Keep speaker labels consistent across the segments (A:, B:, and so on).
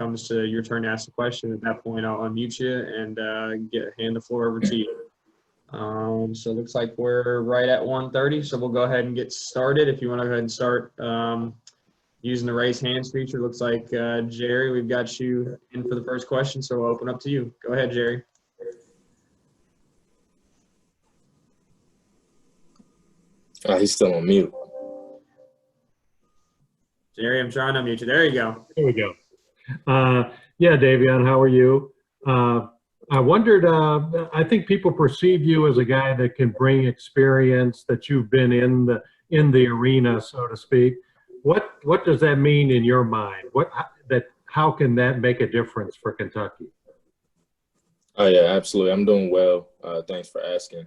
A: comes to your turn to ask the question, at that point I'll unmute you and hand the floor over to you. So it looks like we're right at 1:30, so we'll go ahead and get started. If you want to go ahead and start using the raise hands feature, looks like Jerry, we've got you in for the first question, so we'll open up to you. Go ahead, Jerry.
B: He's still on mute.
A: Jerry, I'm trying to unmute you. There you go.
C: There we go. Yeah, Davion, how are you? I wondered, I think people perceive you as a guy that can bring experience, that you've been in the arena, so to speak. What does that mean in your mind? How can that make a difference for Kentucky?
B: Oh yeah, absolutely. I'm doing well. Thanks for asking.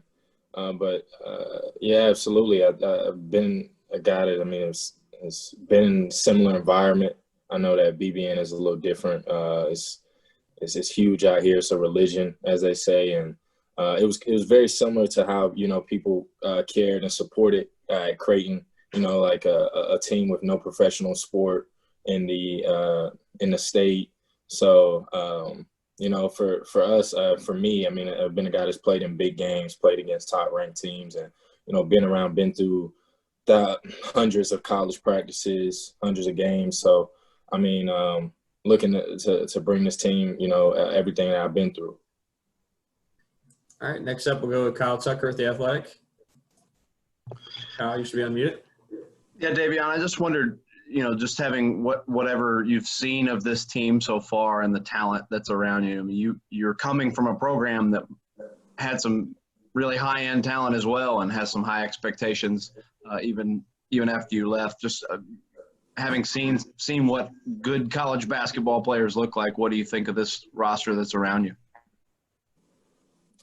B: Yeah, absolutely. I've been a guy that, I mean, it's been in a similar environment. I know that BBN is a little different. It's huge out here. It's a religion, as they say, and it was very similar to how people cared and supported at Creighton. Like a team with no professional sport in the state. So for us, for me, I mean, I've been a guy that's played in big games, played against top ranked teams, and been through the hundreds of college practices, hundreds of games. So I mean, looking to bring this team, everything that I've been through.
A: All right, next up we'll go with Kyle Tucker at The Athletic. Kyle, you should be unmuted.
D: Yeah, Davion, I just wondered, just having whatever you've seen of this team so far and the talent that's around you. I mean, you're coming from a program that had some really high-end talent as well and has some high expectations, even after you left. Just having seen what good college basketball players look like, what do you think of this roster that's around you?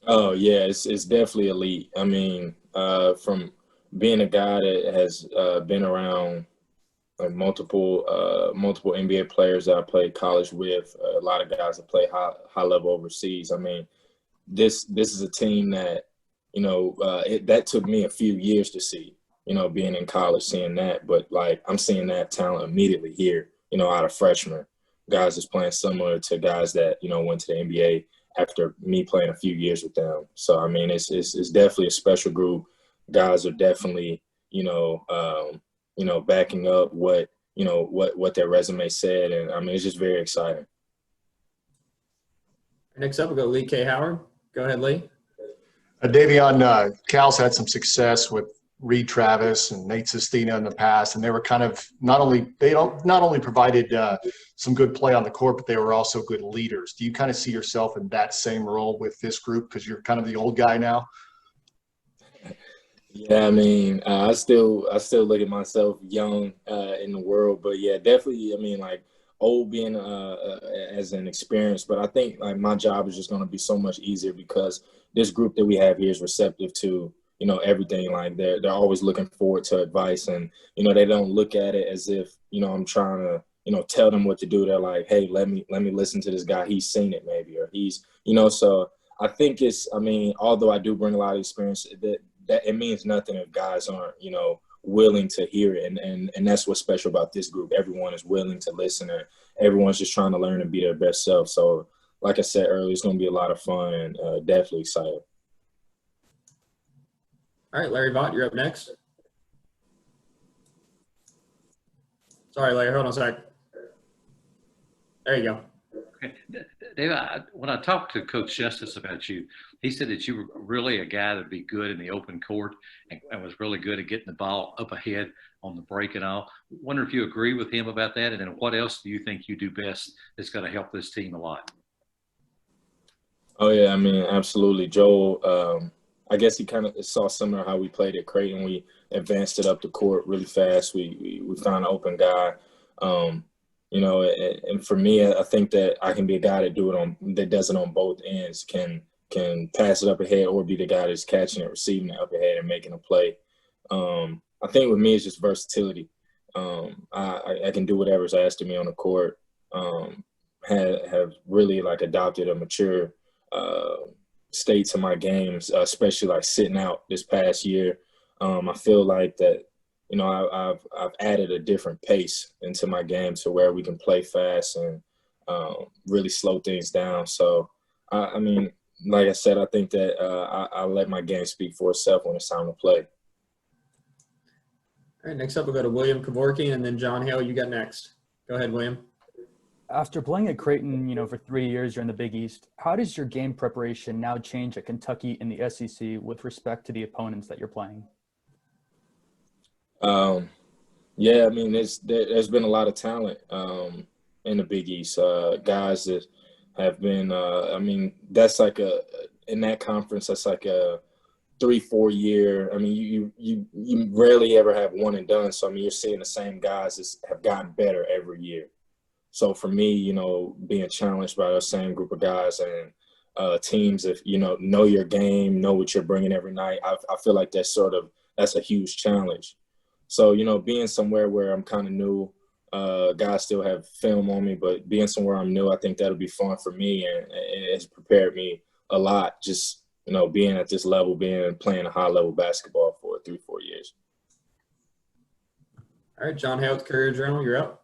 B: Oh yeah, it's definitely elite. I mean, from being a guy that has been around like multiple NBA players that I played college with, a lot of guys that play high level overseas. I mean, this is a team that that took me a few years to see. Being in college, seeing that, but like I'm seeing that talent immediately here. Out of freshmen, guys that's playing similar to guys that went to the NBA after me playing a few years with them. So I mean, it's definitely a special group. Guys are definitely, backing up what their resume said, and I mean it's just very exciting.
A: Next up, we'll go Lee K. Howard. Go ahead, Lee.
E: Davion, Cal's had some success with Reed Travis and Nate Sestina in the past, and they were kind of not only provided some good play on the court, but they were also good leaders. Do you kind of see yourself in that same role with this group because you're kind of the old guy now?
B: Yeah, I mean, I still look at myself young in the world, but yeah, definitely. I mean, like old being as an experience, but I think like my job is just going to be so much easier because this group that we have here is receptive to everything. Like they're always looking forward to advice, and they don't look at it as if I'm trying to tell them what to do. They're like, hey, let me listen to this guy. He's seen it maybe, or he's so I think although I do bring a lot of experience, that it means nothing if guys aren't, willing to hear it. And that's what's special about this group. Everyone is willing to listen, and everyone's just trying to learn and be their best self. So like I said earlier, it's going to be a lot of fun and definitely excited.
A: All right, Larry Vaught, you're up next. Sorry, Larry, hold on a sec. There you go.
F: Okay. Dave, when I talked to Coach Justice about you, he said that you were really a guy that'd be good in the open court and was really good at getting the ball up ahead on the break and all. Wonder if you agree with him about that, and then what else do you think you do best that's going to help this team a lot?
B: Oh yeah, I mean, absolutely. Joel, I guess he kind of saw similar how we played at Creighton. We advanced it up the court really fast. We found an open guy. And for me, I think that I can be a guy that does it on both ends, can pass it up ahead or be the guy that's catching it, receiving it up ahead and making a play. I think with me, it's just versatility. I can do whatever's asked of me on the court. Have really like adopted a mature state to my games, especially like sitting out this past year. I feel like that, I've added a different pace into my game to where we can play fast and really slow things down. So, I mean, like I said, I think that I let my game speak for itself when it's time to play.
A: All right, next up we'll go to William Kevorkian, and then John Hale, you got next. Go ahead, William.
G: After playing at Creighton, for 3 years, you're in the Big East. How does your game preparation now change at Kentucky in the SEC with respect to the opponents that you're playing?
B: Yeah, I mean, there's been a lot of talent in the Big East. Guys that have been, I mean, that's like in that conference, that's like a 3-4 year. I mean, you rarely ever have one and done. So, I mean, you're seeing the same guys that have gotten better every year. So for me, being challenged by the same group of guys and teams, if, know your game, know what you're bringing every night, I feel like that's a huge challenge. So, being somewhere where I'm kind of new, guys still have film on me, but being somewhere I'm new, I think that'll be fun for me. And it's prepared me a lot, just, being at this level, playing a high level basketball for 3-4 years.
A: All right, John Hale with Courier Journal, you're up.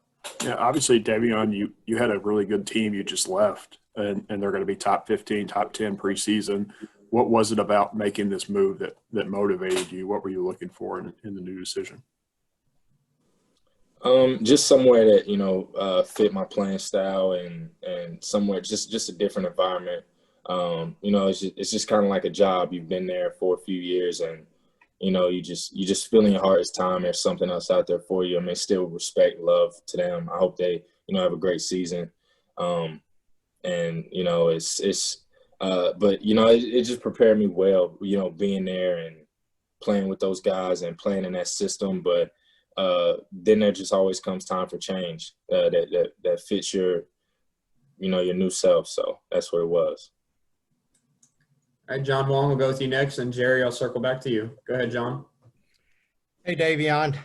H: Yeah, obviously, Davion, you had a really good team you just left, and they're going to be top 15, top 10 preseason. What was it about making this move that motivated you? What were you looking for in the new decision?
B: Just somewhere that, fit my playing style and somewhere just a different environment. It's just kind of like a job. You've been there for a few years and, you just feel in your heart it's time there's something else out there for you. I mean, still respect, love to them. I hope they, have a great season. But, it just prepared me well, being there and playing with those guys and playing in that system. But then there just always comes time for change that fits your new self. So that's what it was.
A: All right, John Wong will go with you next, and Jerry, I'll circle back to you. Go ahead, John.
I: Hey, Davion.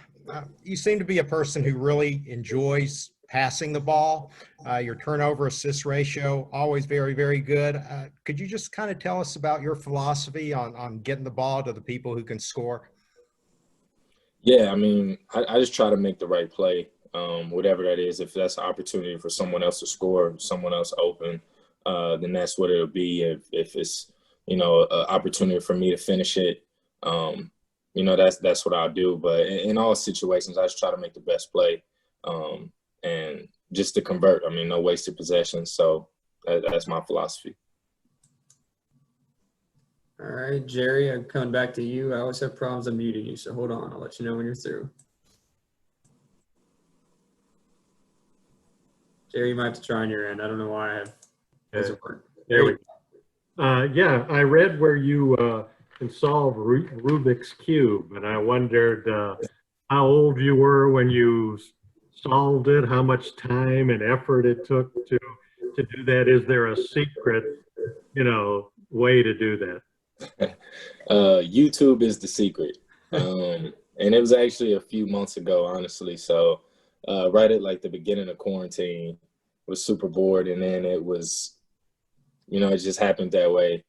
I: You seem to be a person who really enjoys passing the ball. Your turnover assist ratio, always very, very good. Could you just kind of tell us about your philosophy on getting the ball to the people who can score?
B: Yeah, I mean, I just try to make the right play, whatever that is. If that's an opportunity for someone else to score, someone else open, then that's what it'll be. If it's, an opportunity for me to finish it, that's what I'll do. But in all situations, I just try to make the best play and just to convert. I mean, no wasted possessions. So that's my philosophy.
A: All right, Jerry, I'm coming back to you. I always have problems unmuting you, so hold on. I'll let you know when you're through. Jerry, you might have to try on your end. I don't know why I have it doesn't work.
C: There we go. Yeah, I read where you can solve Rubik's Cube, and I wondered how old you were when you solved it, how much time and effort it took to do that. Is there a secret, way to do that?
B: YouTube is the secret. And it was actually a few months ago, honestly. So right at like the beginning of quarantine, was super bored, and then it was, it just happened that way.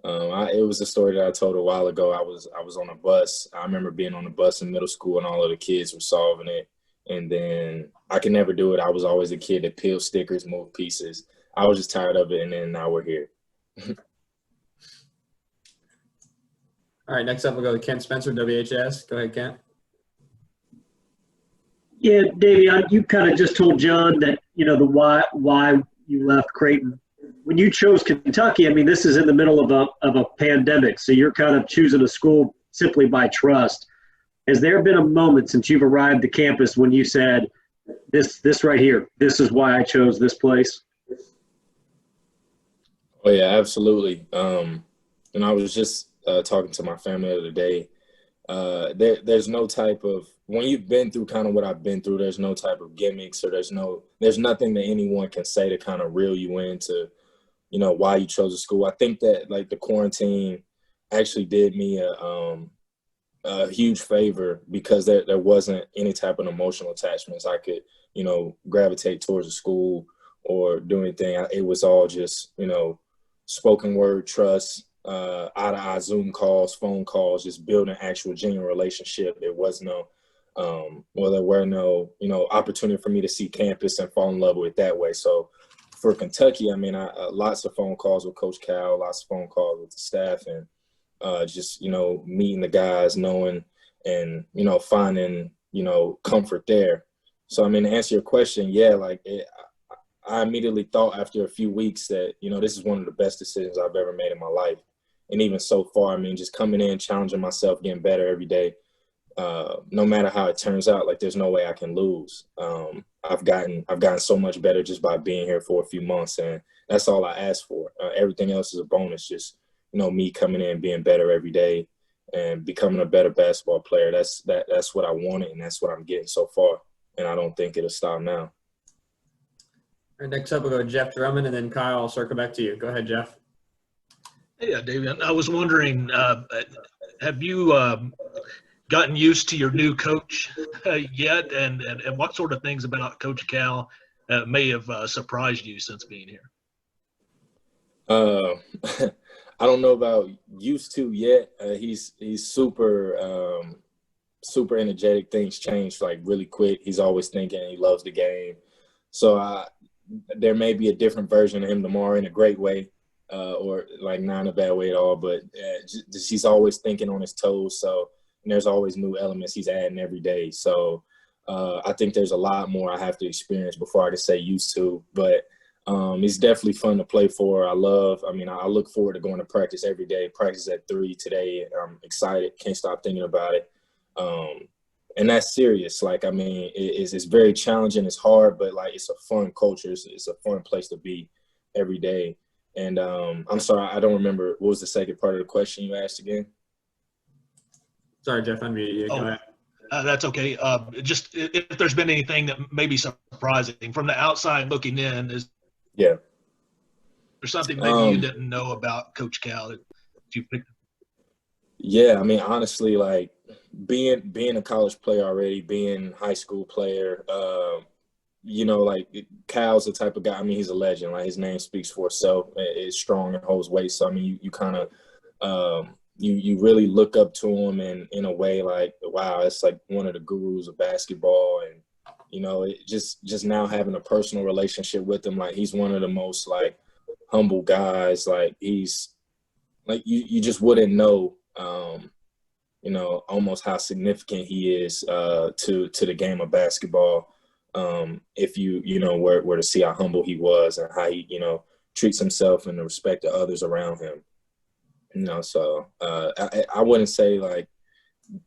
B: It was a story that I told a while ago. I was on a bus. I remember being on a bus in middle school, and all of the kids were solving it. And then I could never do it. I was always a kid that peeled stickers, moved pieces. I was just tired of it, and then now we're here.
A: All right, next up we'll go to Kent Spencer, WHS. Go ahead, Kent.
J: Yeah, Davion, you kind of just told John that, the why you left Creighton. When you chose Kentucky, I mean, this is in the middle of a pandemic, so you're kind of choosing a school simply by trust. Has there been a moment since you've arrived to campus when you said, this right here, this is why I chose this place?
B: Oh, yeah, absolutely. And I was just talking to my family the other day. There's no type of, when you've been through kind of what I've been through, there's no type of gimmicks, or there's nothing that anyone can say to kind of reel you into, why you chose a school. I think that like the quarantine actually did me a huge favor, because there wasn't any type of emotional attachments. I could, gravitate towards a school or do anything. It was all just, spoken word, trust, eye-to-eye Zoom calls, phone calls, just building an actual genuine relationship. There was no, there were no, opportunity for me to see campus and fall in love with it that way. So for Kentucky, I mean, lots of phone calls with Coach Cal, lots of phone calls with the staff, and just, meeting the guys, knowing and, finding, comfort there. So, I mean, to answer your question, yeah, I immediately thought after a few weeks that, this is one of the best decisions I've ever made in my life. And even so far, I mean, just coming in, challenging myself, getting better every day, no matter how it turns out, there's no way I can lose. I've gotten so much better just by being here for a few months, and that's all I ask for. Everything else is a bonus. Just, me coming in, being better every day and becoming a better basketball player. That's what I wanted, and that's what I'm getting so far. And I don't think it'll stop now.
A: All right, next up, we'll go Jeff Drummond, and then Kyle, I'll circle back to you. Go ahead, Jeff.
K: Hey, Davion. I was wondering, have you gotten used to your new coach yet? And what sort of things about Coach Cal may have surprised you since being here?
B: I don't know about used to yet. He's super super energetic. Things change really quick. He's always thinking. He loves the game. So there may be a different version of him tomorrow in a great way, or not in a bad way at all. But he's always thinking on his toes. So there's always new elements he's adding every day. So I think there's a lot more I have to experience before I can say used to. But he's definitely fun to play for. I look forward to going to practice every day. Practice at 3 today. I'm excited. Can't stop thinking about it. And that's serious. It's very challenging. It's hard, but it's a fun culture. It's a fun place to be every day. And I'm sorry, I don't remember. What was the second part of the question you asked again?
A: Sorry, Jeff, unmuted you. Go ahead.
K: That's okay. Just if there's been anything that may be surprising from the outside looking in,
B: yeah,
K: there's something maybe you didn't know about Coach Cal that you picked.
B: Yeah, I mean, honestly, being a college player already, being a high school player, Cal's the type of guy. I mean, he's a legend. His name speaks for itself. It's strong and holds weight. So I mean, you kind of you really look up to him in a way wow, it's one of the gurus of basketball. And it just now having a personal relationship with him, he's one of the most humble guys. He's you just wouldn't know almost how significant he is to the game of basketball if you were to see how humble he was and how he treats himself and the respect of others around him. So I wouldn't say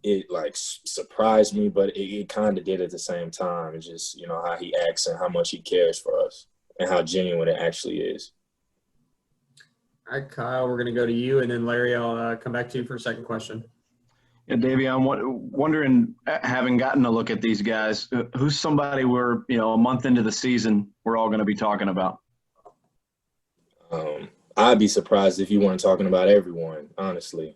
B: it surprised me, but it kind of did at the same time. It's just how he acts and how much he cares for us and how genuine it actually is.
A: All right, Kyle, we're going to go to you, and then Larry, I'll come back to you for a second question.
D: Yeah, Davion, wondering, having gotten a look at these guys, who's somebody we're, a month into the season, we're all going to be talking about?
B: I'd be surprised if you weren't talking about everyone, honestly.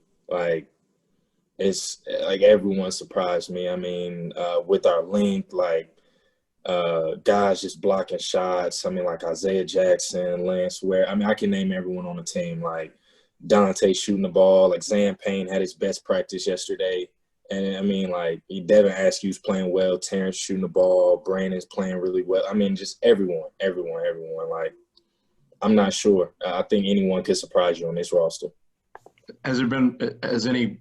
B: It's everyone surprised me. I mean, with our length, guys just blocking shots. I mean, Isaiah Jackson, Lance Ware. I mean, I can name everyone on the team. Dante shooting the ball. Zan Payne had his best practice yesterday. And, I mean, Devin Askew's playing well. Terrence shooting the ball. Brandon's playing really well. I mean, just everyone. I'm not sure. I think anyone could surprise you on this roster.
D: Has any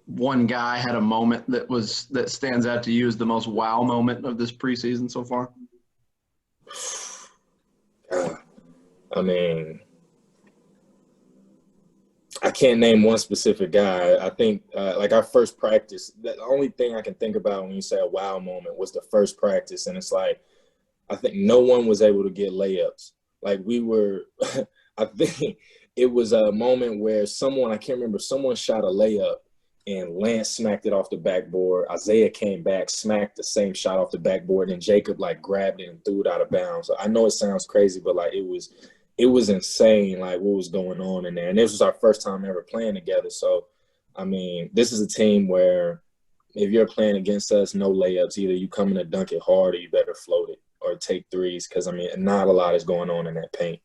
D: one guy had a moment that stands out to you as the most wow moment of this preseason so far?
B: I mean, I can't name one specific guy. I think our first practice, the only thing I can think about when you say a wow moment was the first practice. And it's I think no one was able to get layups. I think it was a moment where someone shot a layup and Lance smacked it off the backboard. Isaiah came back, smacked the same shot off the backboard, and Jacob grabbed it and threw it out of bounds. So I know it sounds crazy, but it was insane what was going on in there. And this was our first time ever playing together. So I mean, this is a team where if you're playing against us, no layups. Either you come in to dunk it hard or you better float it or take threes, because I mean, not a lot is going on in that paint.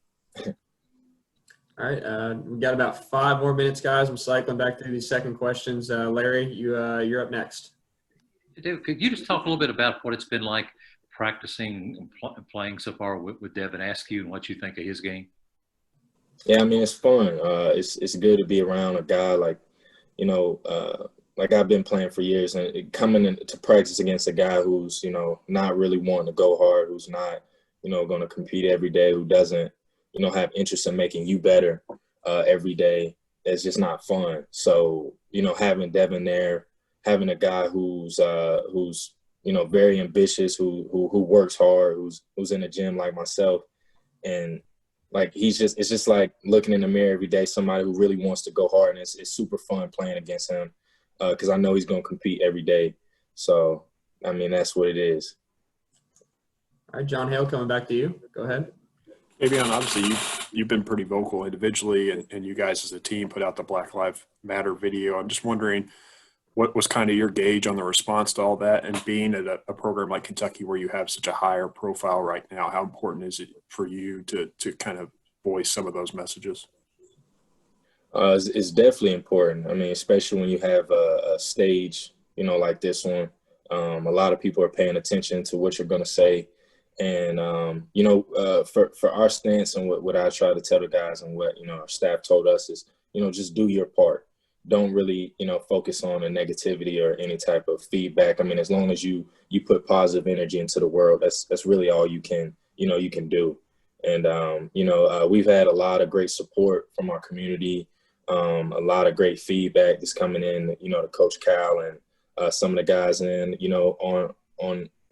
A: All right, we got about 5 more minutes, guys. I'm cycling back through these second questions. Larry, you're up next.
F: David, could you just talk a little bit about what it's been like practicing and playing so far with Devin Askew and what you think of his game?
B: Yeah, I mean, it's fun. It's good to be around a guy like, like I've been playing for years, and coming into practice against a guy who's, not really wanting to go hard, who's not, going to compete every day, who doesn't, have interest in making you better every day. It's just not fun. So, having Devin there, having a guy who's very ambitious, who works hard, who's in the gym like myself, and like it's just like looking in the mirror every day, somebody who really wants to go hard, and it's super fun playing against him because I know he's going to compete every day. So, I mean, that's what it is.
A: All right, John Hale, coming back to you. Go ahead.
H: Davion, obviously you've been pretty vocal individually, and you guys as a team put out the Black Lives Matter video. I'm just wondering what was kind of your gauge on the response to all that, and being at a program like Kentucky where you have such a higher profile right now, how important is it for you to kind of voice some of those messages?
B: It's definitely important. I mean, especially when you have a stage, like this one, a lot of people are paying attention to what you're going to say. And, for our stance and what I try to tell the guys and what, our staff told us is, just do your part. Don't really, focus on the negativity or any type of feedback. I mean, as long as you put positive energy into the world, that's really all you can do. And, we've had a lot of great support from our community, a lot of great feedback that's coming in, to Coach Cal and some of the guys. And,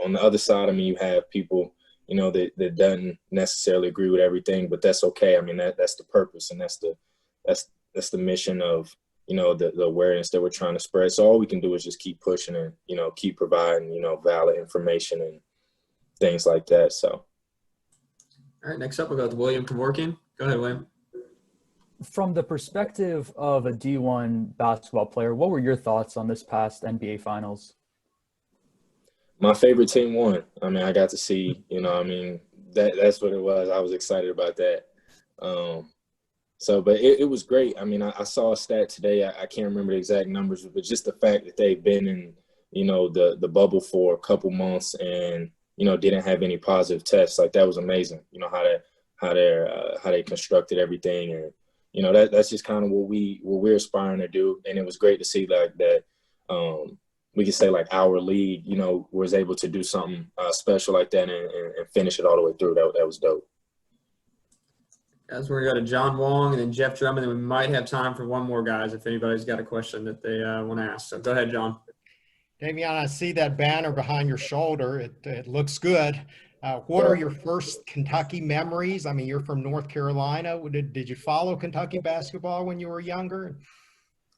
B: on the other side, I mean, you have people, that doesn't necessarily agree with everything, but that's okay. I mean, that's the purpose, and that's the mission of, the awareness that we're trying to spread. So all we can do is just keep pushing and, keep providing, valid information and things like that. So.
A: All right, next up, we'll go with William Kevorkian. Go ahead, William.
G: From the perspective of a D1 basketball player, what were your thoughts on this past NBA Finals?
B: My favorite team won. I mean, I got to see, that's what it was. I was excited about that. But it was great. I mean, I saw a stat today. I can't remember the exact numbers, but just the fact that they've been in, the bubble for a couple months and, didn't have any positive tests. Like, that was amazing. How they constructed everything. And, that's just kind of what we're aspiring to do. And it was great to see like that. We could say like our league, was able to do something special like that and finish it all the way through. That was dope.
A: Guys, we're going to go to John Wong and then Jeff Drummond, and we might have time for one more, guys, if anybody's got a question that they want to ask. So go ahead, John.
I: Davion, I see that banner behind your shoulder. It looks good. What are your first Kentucky memories? I mean, you're from North Carolina. Did you follow Kentucky basketball when you were younger?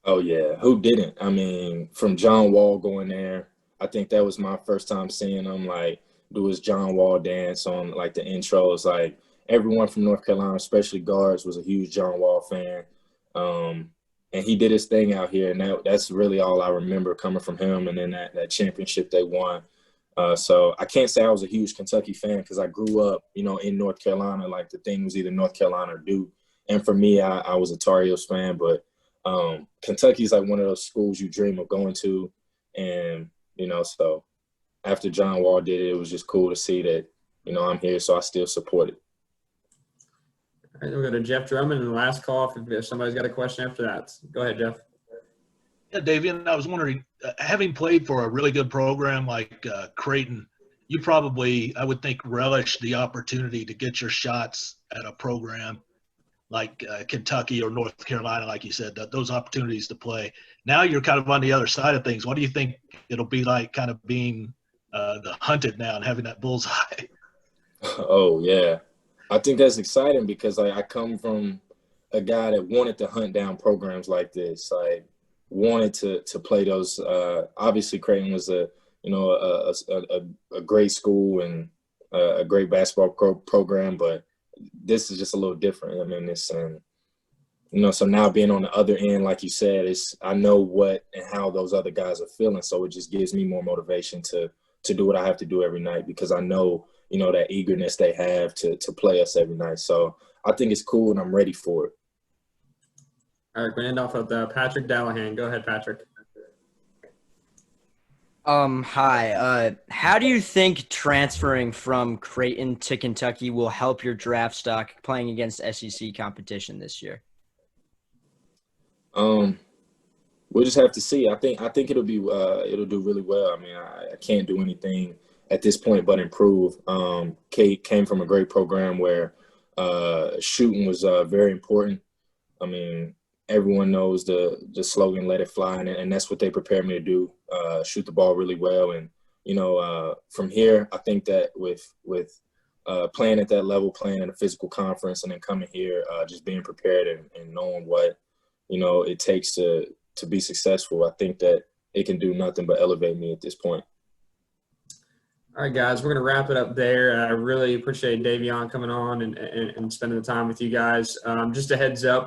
B: Oh, yeah. Who didn't? I mean, from John Wall going there, I think that was my first time seeing him, like, do his John Wall dance on, like, the intros. Like, everyone from North Carolina, especially guards, was a huge John Wall fan. And he did his thing out here, and that's really all I remember coming from him, and then that championship they won. So I can't say I was a huge Kentucky fan because I grew up, in North Carolina. Like, the thing was either North Carolina or Duke. And for me, I was a Tar Heels fan, but Kentucky's like one of those schools you dream of going to. And, so after John Wall did it, it was just cool to see that, I'm here, so I still support it.
A: All right, we'll go to Jeff Drummond and the last call if somebody's got a question after that. Go ahead, Jeff.
K: Yeah, Davion, I was wondering, having played for a really good program like Creighton, you probably, I would think, relish the opportunity to get your shots at a program like Kentucky or North Carolina, like you said, those opportunities to play. Now you're kind of on the other side of things. What do you think it'll be like kind of being the hunted now and having that bullseye?
B: Oh, yeah. I think that's exciting because I come from a guy that wanted to hunt down programs like this, like wanted to play those. Obviously, Creighton was a great school and a great basketball program, but this is just a little different. I mean, so now being on the other end, like you said, I know what and how those other guys are feeling. So it just gives me more motivation to do what I have to do every night because I know, that eagerness they have to play us every night. So I think it's cool and I'm ready for it.
A: All right, we're going to end off with Patrick Dallahan. Go ahead, Patrick.
L: Hi. How do you think transferring from Creighton to Kentucky will help your draft stock playing against SEC competition this year?
B: We'll just have to see. I think it'll do really well. I mean, I can't do anything at this point but improve. Kate came from a great program where shooting was very important. I mean, everyone knows the slogan "Let it fly," and that's what they prepared me to do. Shoot the ball really well, and from here, I think that with playing at that level, playing at a physical conference, and then coming here, just being prepared and knowing what it takes to be successful, I think that it can do nothing but elevate me at this point.
A: All right, guys, we're going to wrap it up there. I really appreciate Davion coming on and spending the time with you guys. Just a heads up,